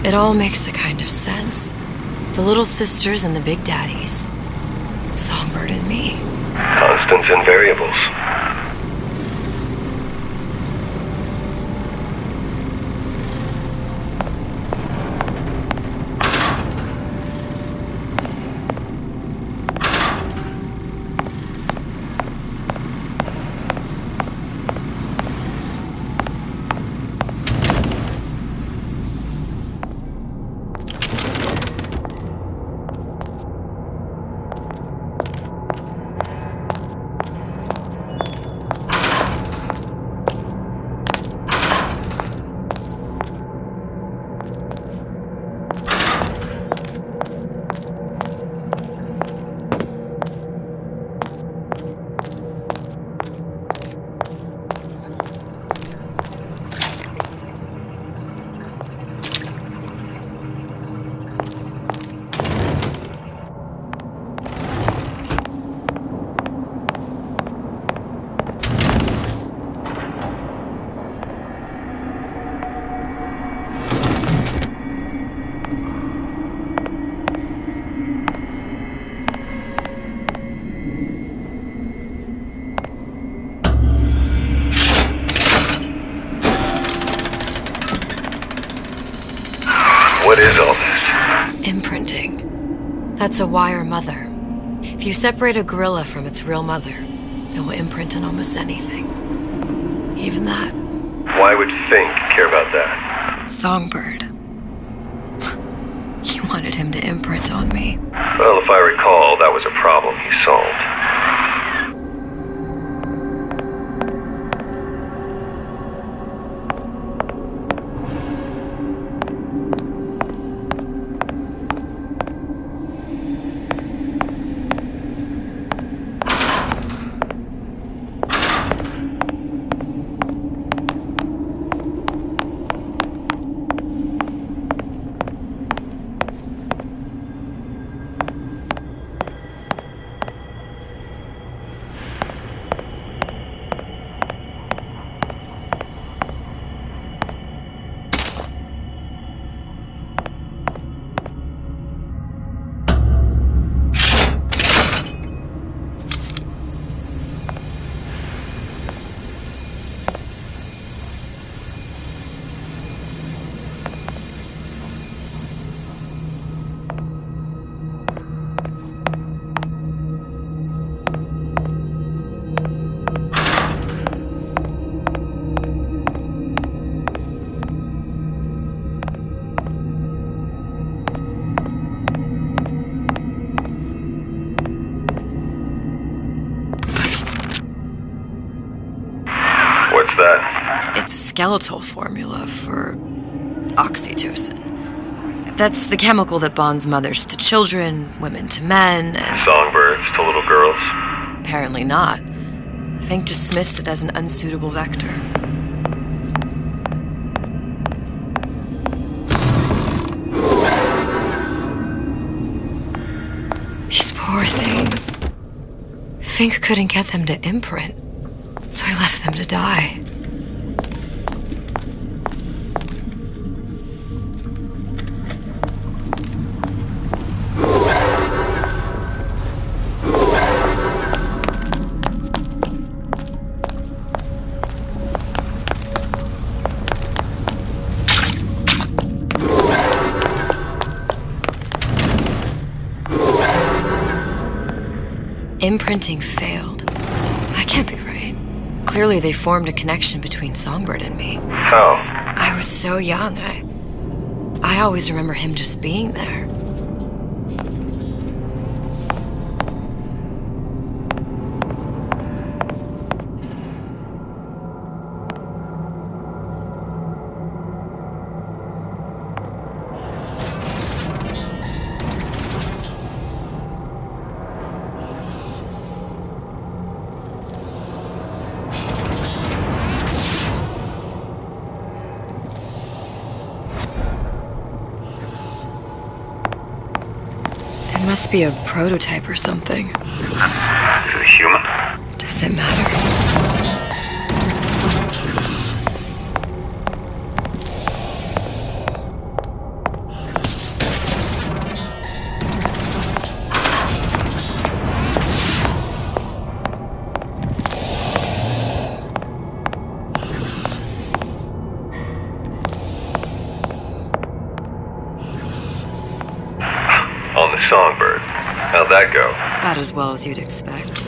It all makes a kind of sense. The little sisters and the big daddies. Songbird and me. Constants and variables. What is all this? Imprinting. That's a wire mother. If you separate a gorilla from its real mother, it will imprint on almost anything. Even that. Why would Fink care about that? Songbird. You wanted him to imprint on me. Well, if I recall, that was a problem he solved. What's that? It's a skeletal formula for oxytocin. That's the chemical that bonds mothers to children, women to men, and... Songbirds to little girls? Apparently not. Fink dismissed it as an unsuitable vector. These poor things. Fink couldn't get them to imprint, so he left them to die. Imprinting failed. That can't be right. Clearly they formed a connection between Songbird and me. How? I was so young, I always remember him just being there. Must be a prototype or something. Is it a human? Does it matter? How'd that go? About as well as you'd expect.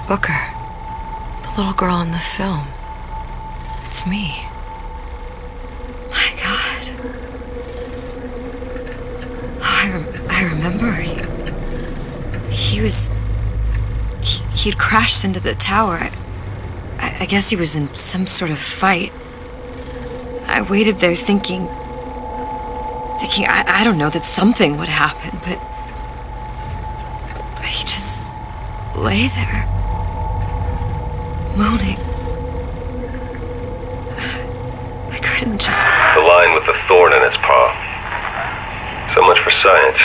Booker, the little girl in the film. It's me. My God. Oh, I remember. He'd crashed into the tower. I guess he was in some sort of fight. I waited there thinking, I don't know, that something would happen, but he just lay there. Moaning. I couldn't just... The lion with the thorn in its paw. So much for science.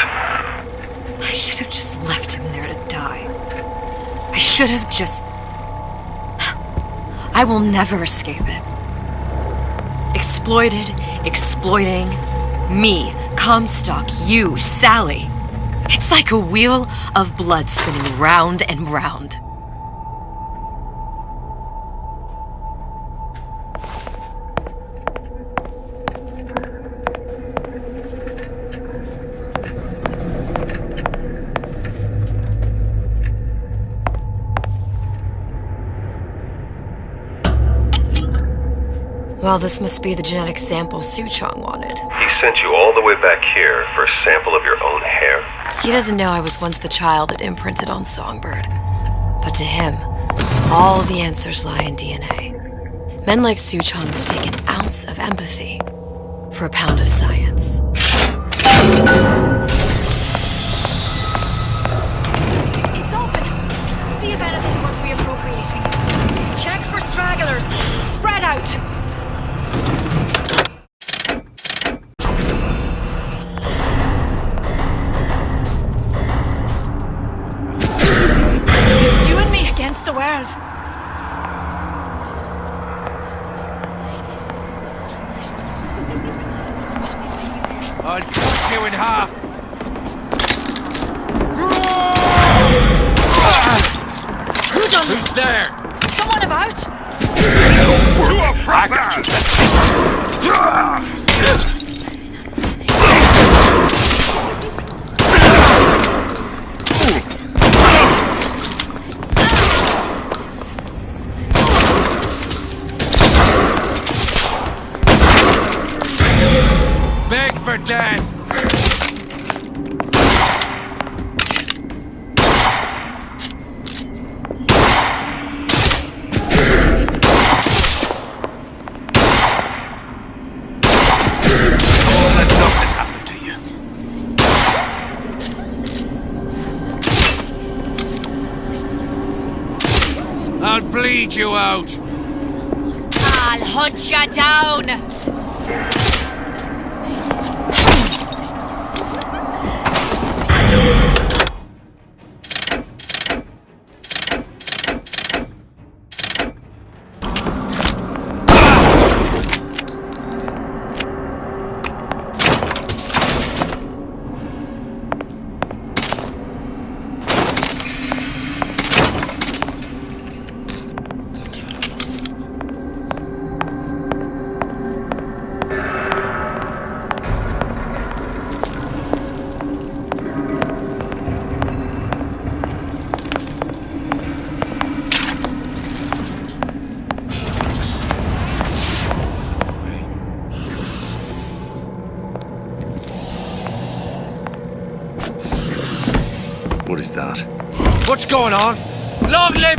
I should have just left him there to die. I should have just... I will never escape it. Exploited, exploiting, me, Comstock, you, Sally. It's like a wheel of blood spinning round and round. Well, this must be the genetic sample Suchong wanted. He sent you all the way back here for a sample of your own hair? He doesn't know I was once the child that imprinted on Songbird. But to him, all the answers lie in DNA. Men like Suchong mistake an ounce of empathy for a pound of science. It's open! See if anything's worth reappropriating. Check for stragglers. Spread out! You and me against the world. I'll cut you in half! Who's there? Someone about? I got you! Beg for death! I'll bleed you out! I'll hunt you down! What is that? What's going on? Long live...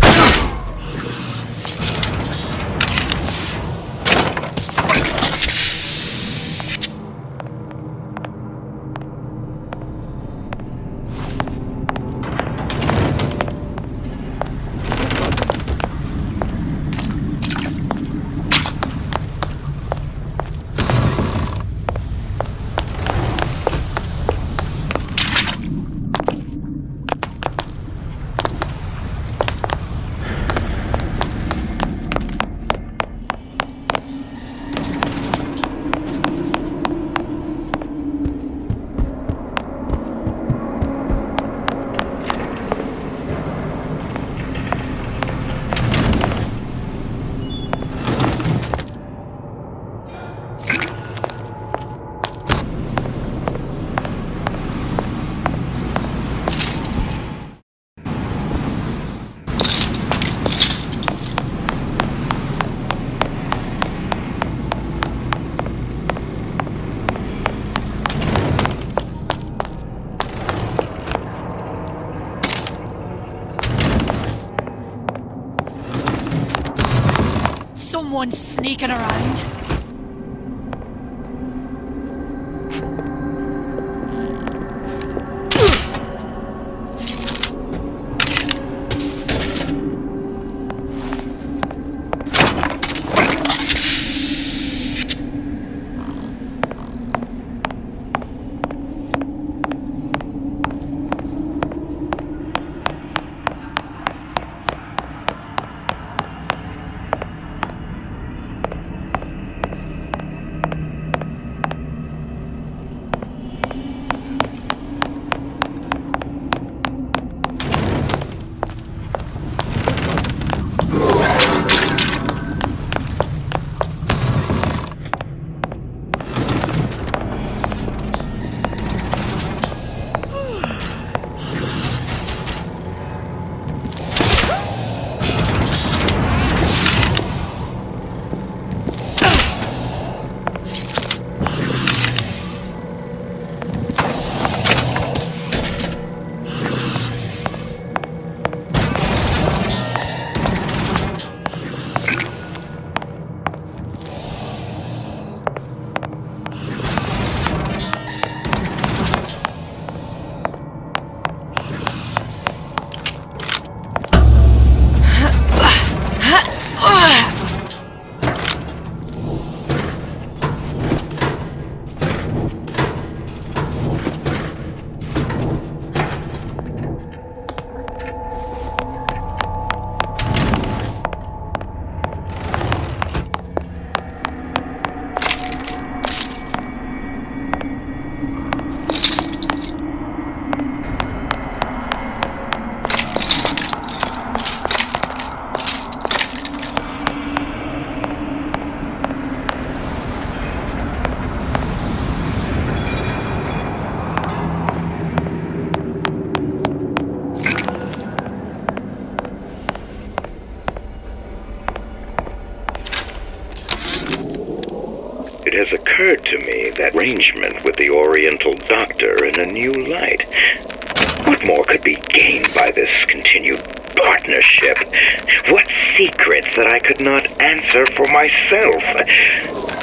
Someone's sneaking around. It has occurred to me that arrangement with the Oriental Doctor in a new light. What more could be gained by this continued partnership? What secrets that I could not answer for myself?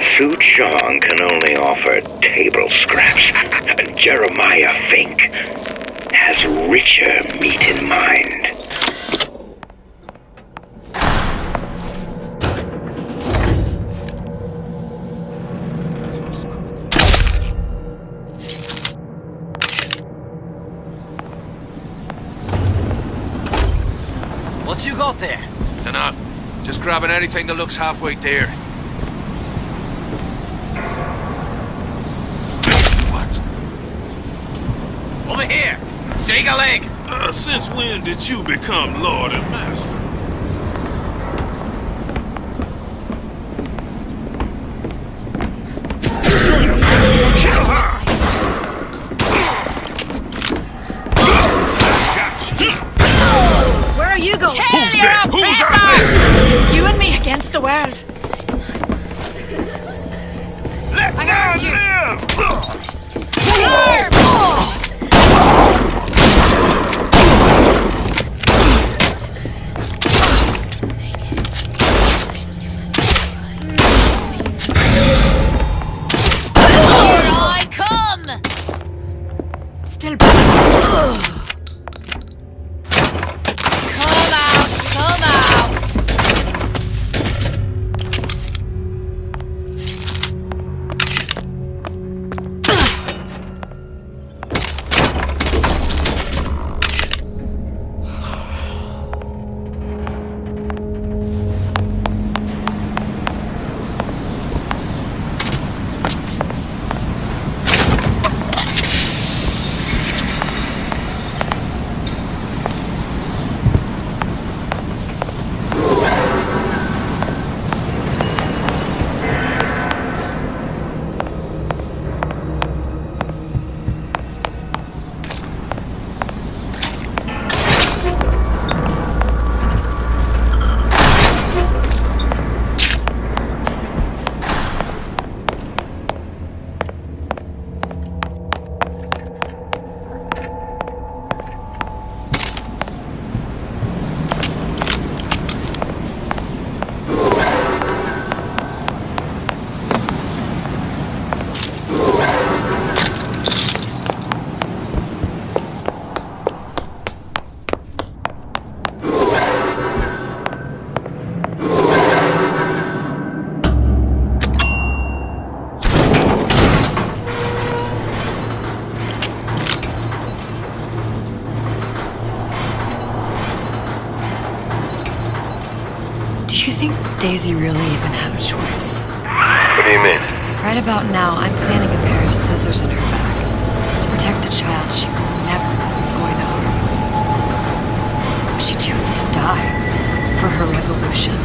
Su Chong can only offer table scraps, and Jeremiah Fink has richer meat in mind. What you got there? Dunno. Just grabbing anything that looks halfway there. What? Over here! Shake a leg! Since when did you become Lord and Master? Where are you going? Who's there? Who's out there? It's you and me against the world. Let I heard man you. live! Here I come! Still back. Come out! Do you think Daisy really even had a choice? What do you mean? Right about now, I'm planting a pair of scissors in her back to protect a child she was never going to harm. She chose to die for her revolution.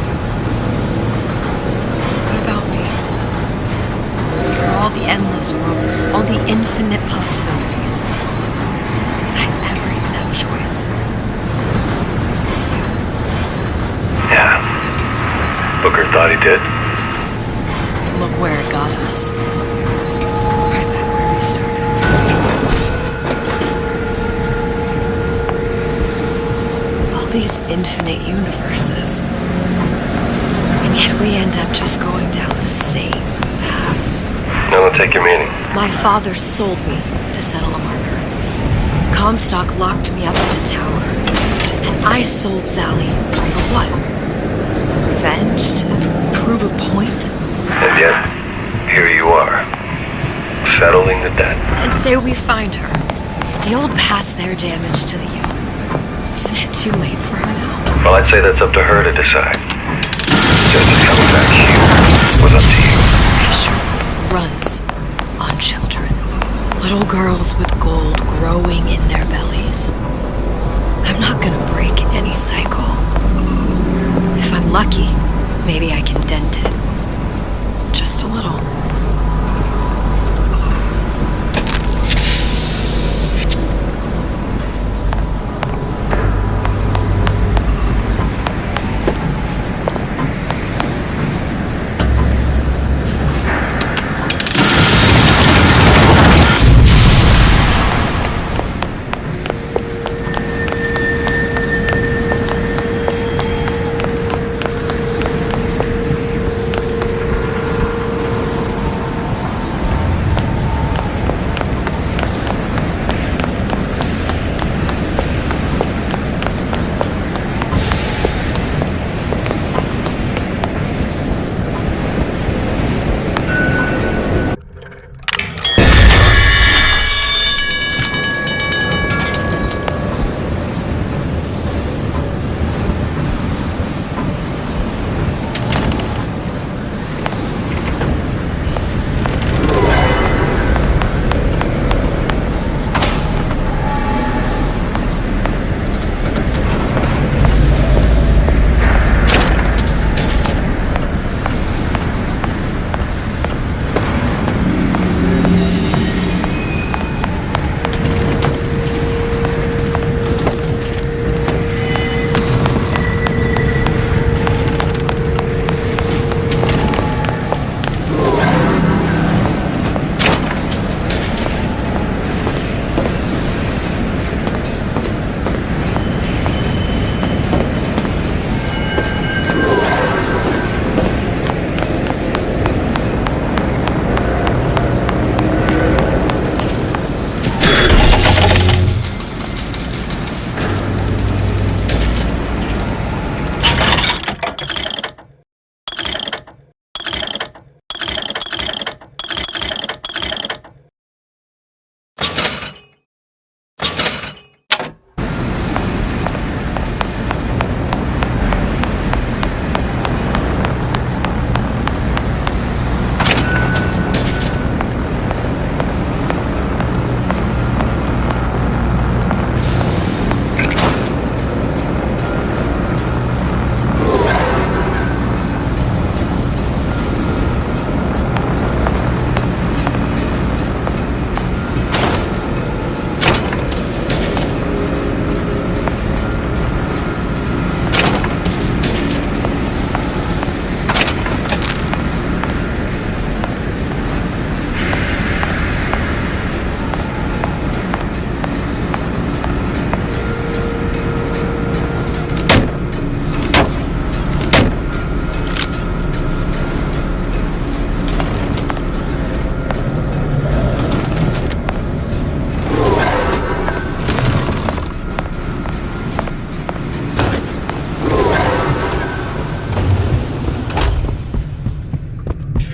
What about me? For all the endless worlds, all the infinite possibilities. Did I ever even have a choice? Did you? Yeah. Booker thought he did. Look where it got us. Right back where we started. All these infinite universes. And yet we end up just going down the same paths. Now don't take your meaning. My father sold me to settle a marker. Comstock locked me up in a tower. And I sold Sally for what? Revenge? To prove a point? And yet, here you are, settling the debt. And say we find her. The old past their damage to the young. Isn't it too late for her now? Well, I'd say that's up to her to decide. Just as coming back here was up to you. Pressure runs on children. Little girls with gold growing in their bellies. I'm not gonna break any cycle. If I'm lucky, maybe I can dent it. Just a little.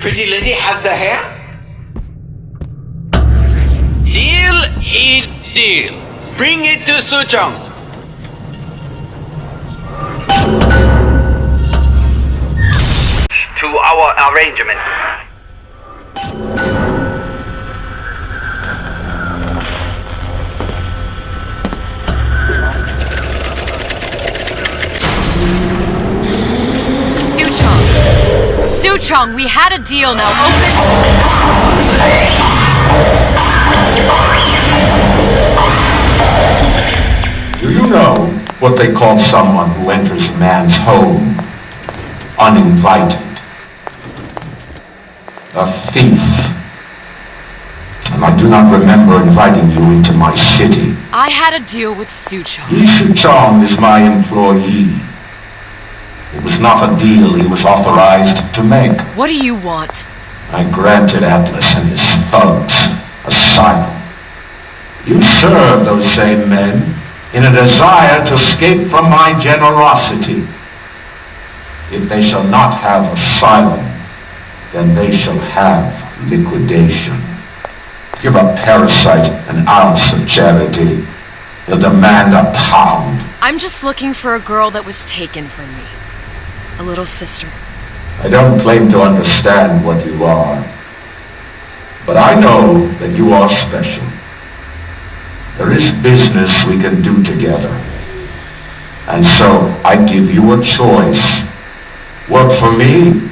Pretty lady has the hair? Deal is deal. Bring it to Suchong. arrangement. Suchong, we had a deal, now open... Do you know what they call someone who enters a man's home uninvited? A thief. And I do not remember inviting you into my city. I had a deal with Suchong. Suchong is my employee. It was not a deal he was authorized to make. What do you want? I granted Atlas and his thugs asylum. You serve those same men in a desire to escape from my generosity. If they shall not have asylum, then they shall have liquidation. Give a parasite an ounce of charity, he'll demand a pound. I'm just looking for a girl that was taken from me. A little sister. I don't claim to understand what you are, but I know that you are special. There is business we can do together. And so I give you a choice. Work for me,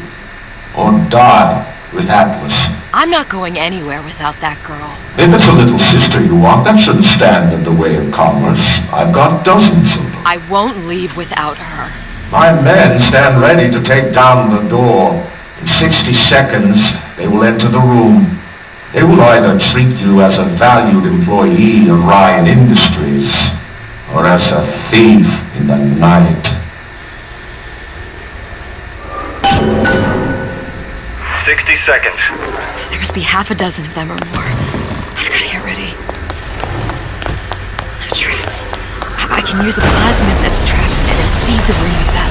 or die with Atlas. I'm not going anywhere without that girl. If it's a little sister you want, that shouldn't stand in the way of commerce. I've got dozens of them. I won't leave without her. My men stand ready to take down the door. In 60 seconds, they will enter the room. They will either treat you as a valued employee of Ryan Industries, or as a thief in the night. 60 seconds. There must be half a dozen of them or more. I've got to get ready. Traps. I can use the plasmids as traps and then seed the room with them.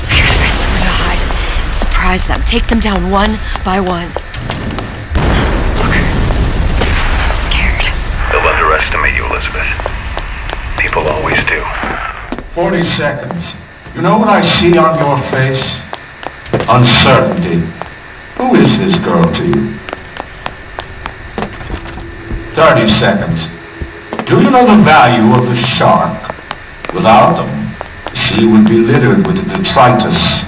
I gotta find somewhere to hide and surprise them. Take them down one by one. Booker, I'm scared. They'll underestimate you, Elizabeth. People always do. 40 seconds. You know what I see on your face? Uncertainty. Who is this girl to you? 30 seconds. Do you know the value of the shark? Without them, the sea would be littered with the detritus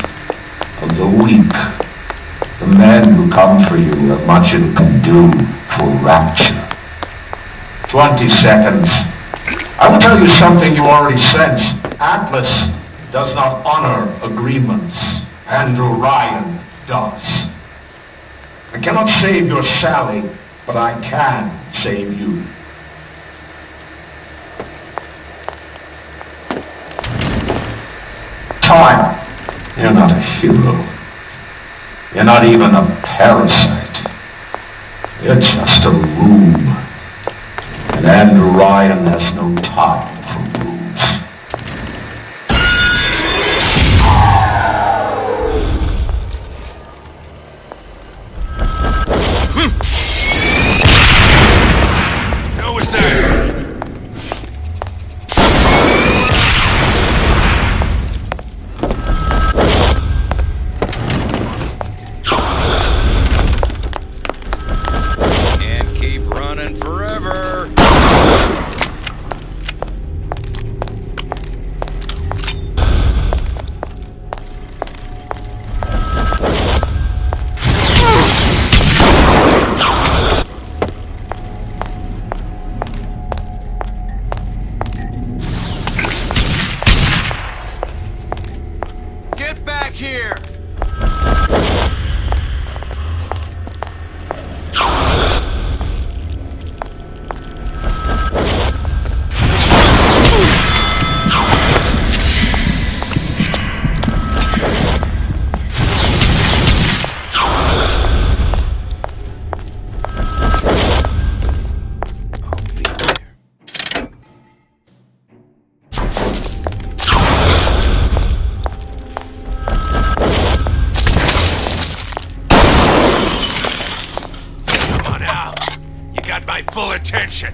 of the weak. The men who come for you have much you can do for rapture. 20 seconds. I will tell you something you already sense. Atlas does not honor agreements. Andrew Ryan does. I cannot save your Sally, but I can save you. Time. You're not a hero. You're not even a parasite. You're just a room. And Andrew Ryan has no time for rooms. Know what's there? Can't keep running forever. Get back here! Come on out. You got my full attention.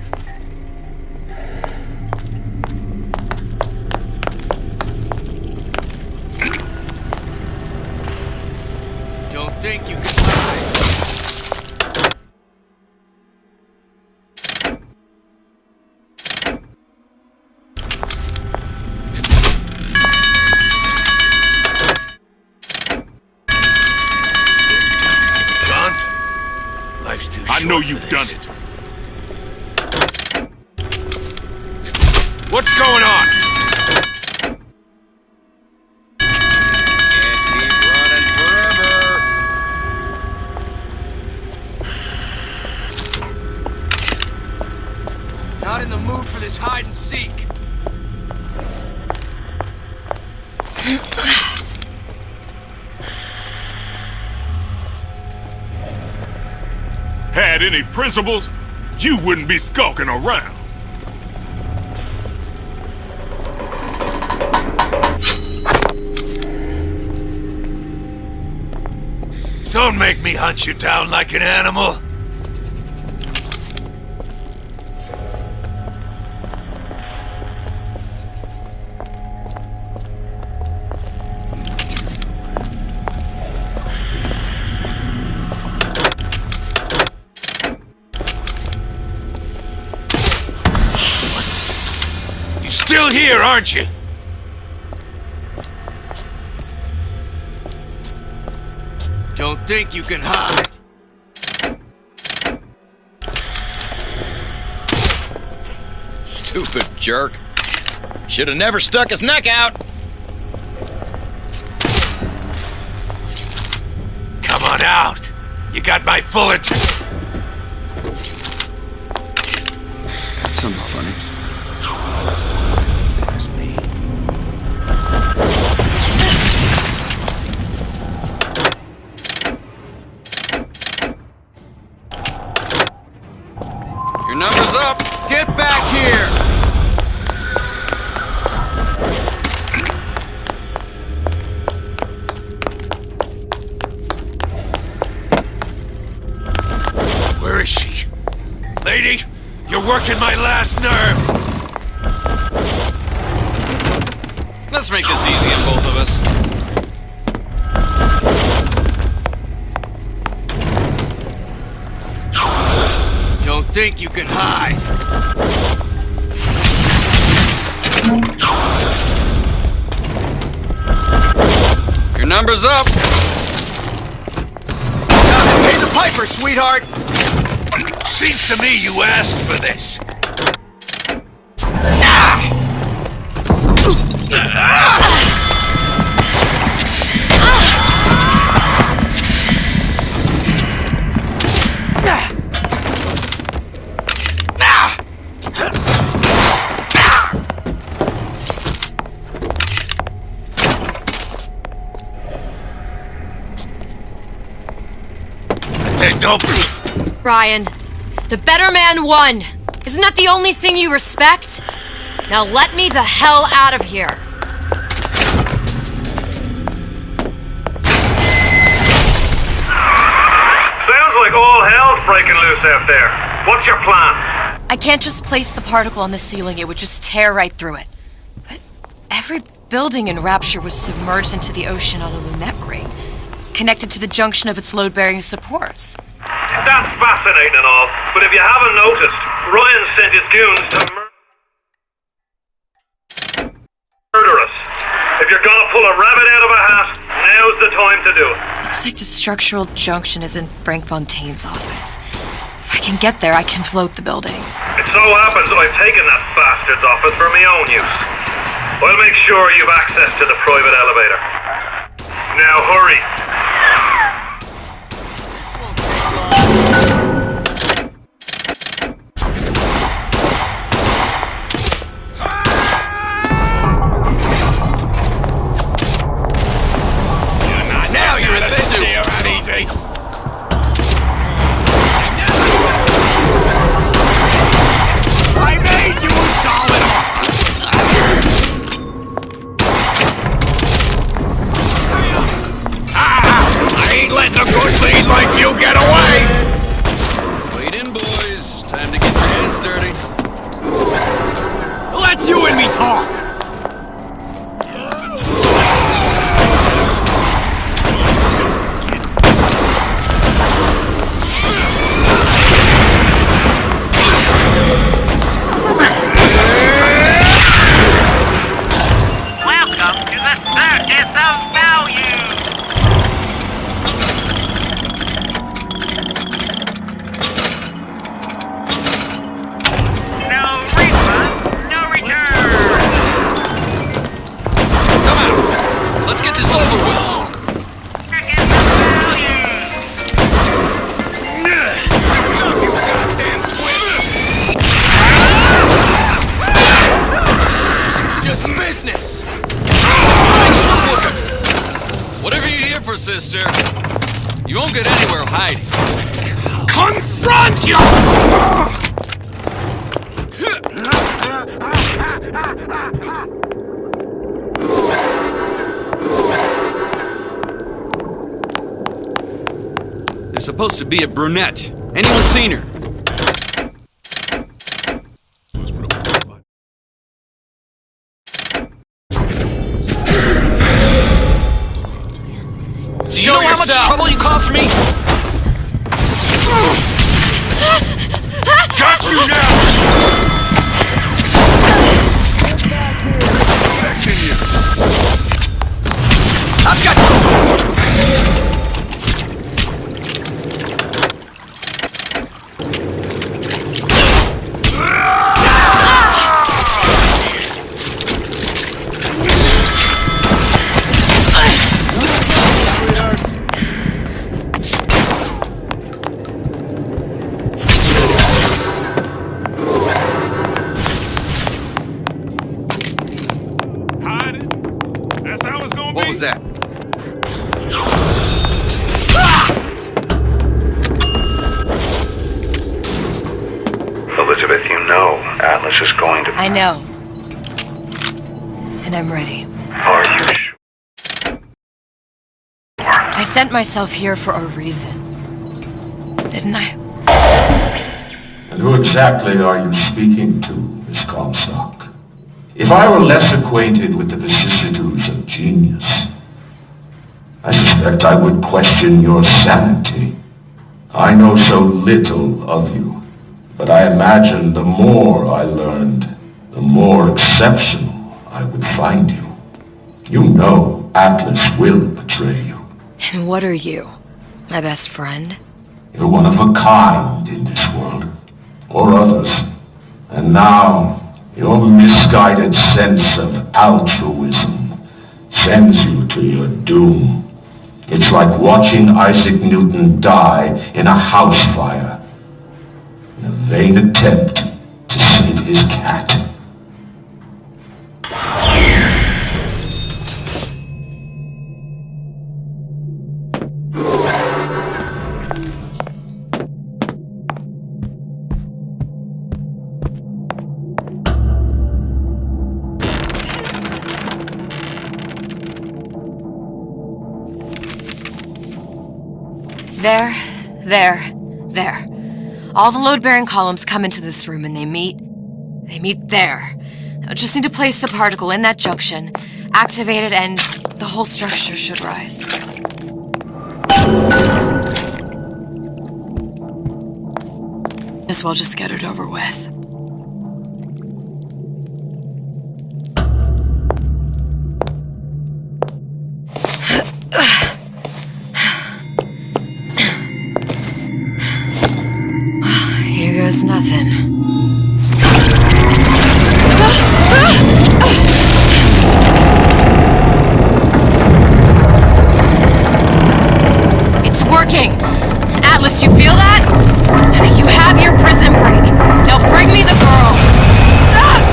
Don't think you can hide? Son? Life's too short. I know for you've this. done it. What's going on? Can't keep running forever. Not in the mood for this hide and seek. Had any principles, you wouldn't be skulking around. Don't make me hunt you down like an animal. You're still here, aren't you? Don't think you can hide. Stupid jerk. Should have never stuck his neck out. Come on out. You got my full attention. Some funny. Your number's up. Get back here! Where is she? Lady, you're working my last nerve! Let's make this easy on both of us. Don't think you can hide. Your number's up. Pay the piper, sweetheart! Seems to me you asked for this. Take no. Ryan, the better man won. Isn't that the only thing you respect? Now let me the hell out of here. Sounds like all hell's breaking loose out there. What's your plan? I can't just place the particle on the ceiling, it would just tear right through it. But every building in Rapture was submerged into the ocean on a lunette ring, connected to the junction of its load-bearing supports. That's fascinating and all, but if you haven't noticed, Ryan sent his goons to murder us. If you're gonna pull a rabbit out of a hat, now's the time to do it. Looks like the structural junction is in Frank Fontaine's office. If I can get there, I can float the building. It so happens I've taken that bastard's office for my own use. I'll make sure you've access to the private elevator. Now hurry. Now you're in the suit. Easy. I made you a solid offer. I ain't letting a good lead like you get away. Wait in, boys. Time to get your hands dirty. Let you and me talk. is of value. No refund, no return. Come out. Let's get this over with. Just business. Whatever you're here for, sister, you won't get anywhere hiding. Confront you! There's supposed to be a brunette. Anyone seen her? Do you know how much trouble you caused me? Got you now! Protecting you. I've got you! What was that? Elizabeth, you know Atlas is going to... I know. And I'm ready. Are you sure? I sent myself here for a reason. Didn't I? And who exactly are you speaking to, Miss Comstock? If I were less acquainted with the vicissitudes of genius, I suspect I would question your sanity. I know so little of you, but I imagine the more I learned, the more exceptional I would find you. You know Atlas will betray you. And what are you? My best friend? You're one of a kind in this world, or others. And now, your misguided sense of altruism sends you to your doom. It's like watching Isaac Newton die in a house fire in a vain attempt to save his cat. There. All the load-bearing columns come into this room and they meet there. I just need to place the particle in that junction, activate it, and the whole structure should rise. As well just get it over with. There's nothing. It's working! Atlas, you feel that? You have your prison break. Now bring me the girl. Great.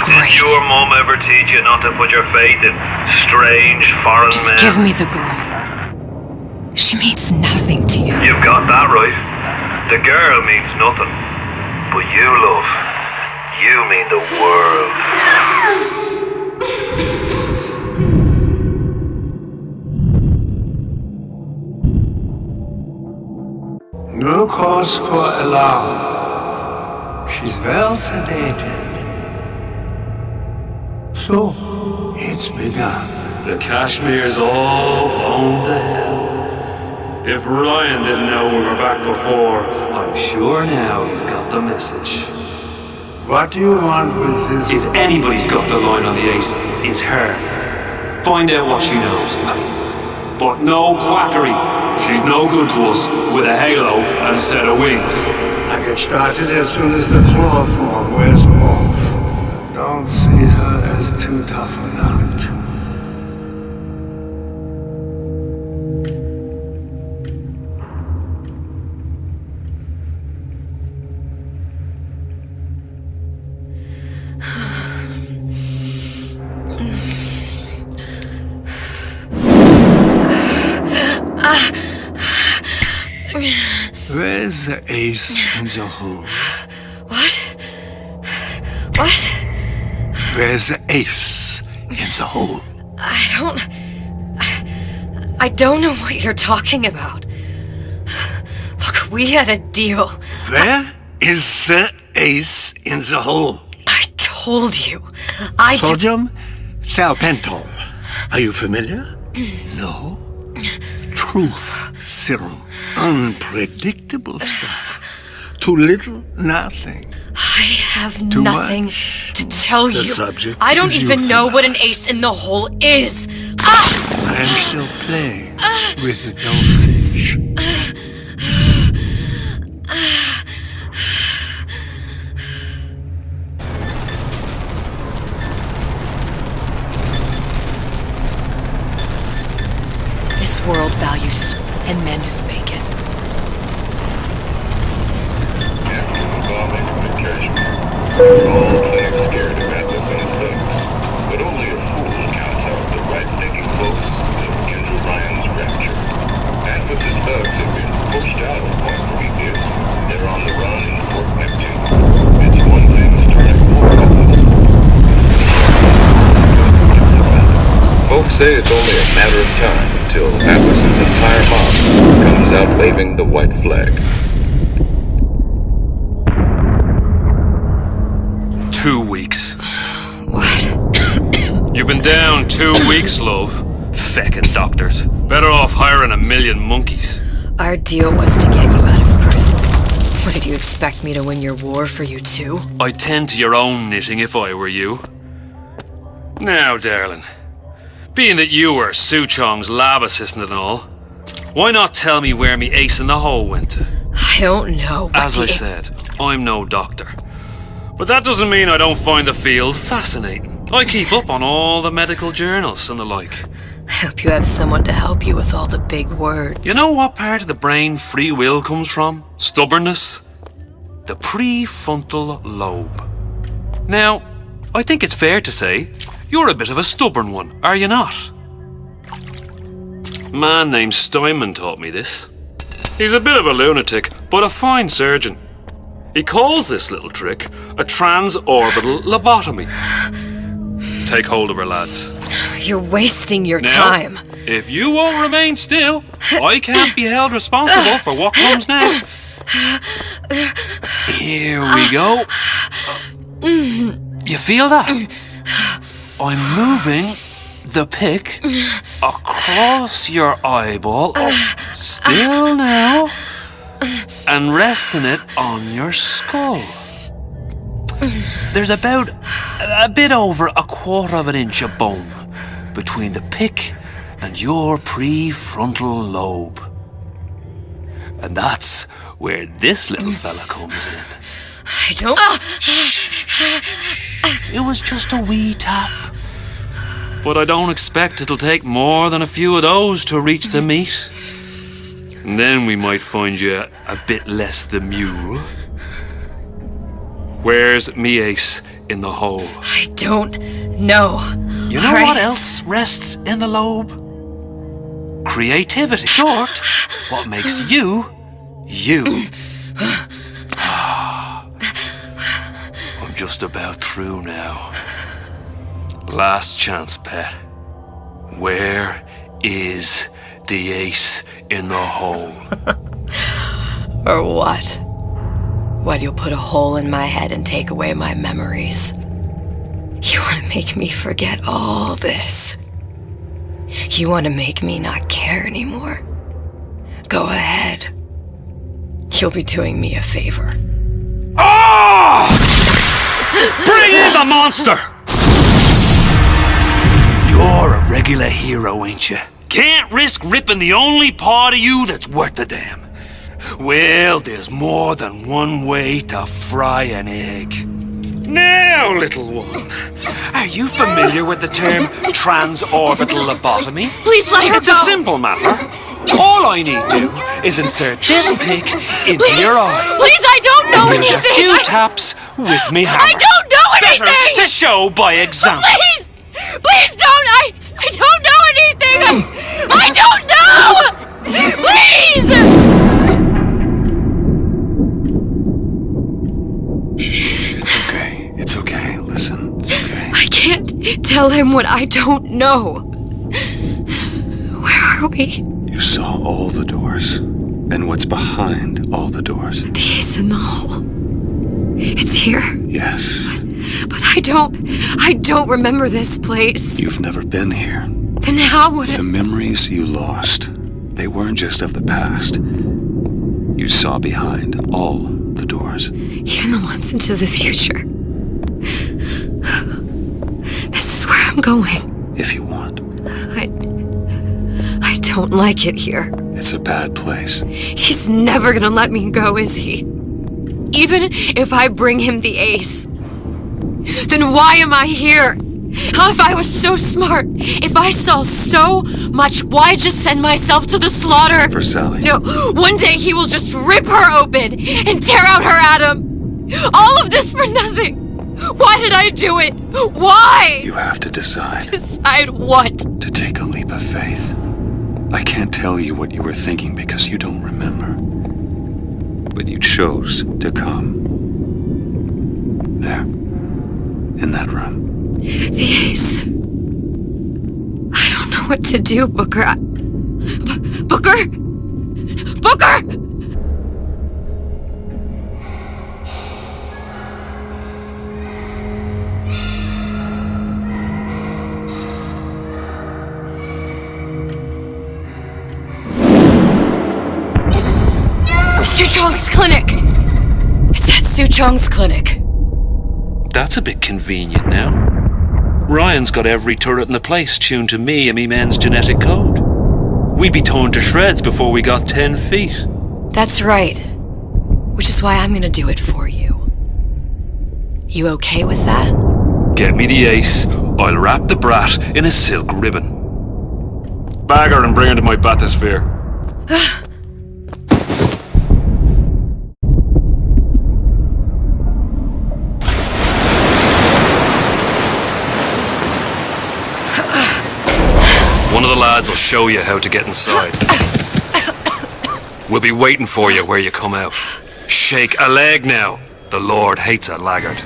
Did your mom ever teach you not to put your faith in strange foreign men? Just give me the girl. She means nothing to you. You've got that right. The girl means nothing. But you, love, you mean the world. No cause for alarm. She's well sedated. So, it's begun. The Kashmir's all blown to hell. If Ryan didn't know we were back before, I'm sure now he's got the message. What do you want with this? If anybody's got the line on the ace, it's her. Find out what she knows. But no quackery. She's no good to us with a halo and a set of wings. I get started as soon as the claw form wears off. Don't see her as too tough a nut. Where's the ace in the hole? What? What? Where's the ace in the hole? I don't know what you're talking about. Look, we had a deal. Where is the ace in the hole? I told you. Sodium thiopental. Are you familiar? No. Truth serum. Unpredictable stuff. Too little, nothing. I have Too nothing much. to tell you. The subject I don't is even know what an euthanized. ace in the hole is. I am still playing with the dosage. This world values and men who make it. But only a fool counts out the right-thinking folks of Kendra Ryan's rapture. And if his thugs have been pushed out of Point Prometheus, they're on the run in Fort Neptune. It's one thing to direct more couples. Folks say it's only a matter of time until Atlas's entire mob comes out waving the white flag. 2 weeks. What? You've been down 2 weeks, love. Feckin' doctors. Better off hiring 1,000,000 monkeys. Our deal was to get you out of prison. What, did you expect me to win your war for you too? I'd tend to your own knitting if I were you. Now, darling, being that you were Su Chong's lab assistant and all, why not tell me where me ace in the hole went to? I don't know. As I said, I'm no doctor. But that doesn't mean I don't find the field fascinating. I keep up on all the medical journals and the like. I hope you have someone to help you with all the big words. You know what part of the brain free will comes from? Stubbornness? The prefrontal lobe. Now, I think it's fair to say you're a bit of a stubborn one, are you not? A man named Steinman taught me this. He's a bit of a lunatic, but a fine surgeon. He calls this little trick a transorbital lobotomy. Take hold of her, lads. You're wasting your Now, time. If you won't remain still, I can't be held responsible for what comes next. Here we go. You feel that? I'm moving the pick across your eyeball. Still now. And resting it on your skull. There's about a bit over 1/4 of an inch of bone between the pick and your prefrontal lobe. And that's where this little fella comes in. I don't... It was just a wee tap. But I don't expect it'll take more than a few of those to reach the meat. And then we might find you a bit less the mule. Where's me ace in the hole? I don't know. You know what else rests in the lobe? Creativity. Short, what makes you, you. I'm just about through now. Last chance, pet. Where is the ace in the hole? Or what? What, you'll put a hole in my head and take away my memories? You want to make me forget all this? You want to make me not care anymore? Go ahead. You'll be doing me a favor. Oh! monster! You're a regular hero, ain't you? Can't risk ripping the only part of you that's worth a damn. Well, there's more than one way to fry an egg. Now, little one, are you familiar with the term transorbital lobotomy? Please let her It's go! a simple matter. All I need to is insert this pick into your arm. Please, I don't know And give anything! a few taps with me hammer. I don't know anything! Better to show by example. Please! Please don't! I don't know anything! I don't know! Please! Shh, it's okay. It's okay. Listen, it's okay. I can't tell him what I don't know. Where are we? You saw all the doors. And what's behind all the doors. The ace in the hole. It's here. Yes. But I don't remember this place. You've never been here. Then how would The memories you lost, they weren't just of the past. You saw behind all the doors. Even the ones into the future. This is where I'm going. If you want. I don't like it here. It's a bad place. He's never gonna let me go, is he? Even if I bring him the ace. Then why am I here? How if I was so smart? If I saw so much, why just send myself to the slaughter? For Sally. No, one day he will just rip her open and tear out her atom. All of this for nothing. Why did I do it? Why? You have to decide. Decide what? To take a leap of faith. I can't tell you what you were thinking because you don't remember. But you chose to come. There. In that room. The ace. I don't know what to do, Booker. Booker? Booker! Suchong's clinic! It's at Suchong's clinic. That's a bit convenient now. Ryan's got every turret in the place tuned to me and me men's genetic code. We'd be torn to shreds before we got 10 feet. That's right. Which is why I'm gonna do it for you. You okay with that? Get me the ace. I'll wrap the brat in a silk ribbon. Bag her and bring her to my bathysphere. One of the lads will show you how to get inside. We'll be waiting for you where you come out. Shake a leg now. The Lord hates a laggard.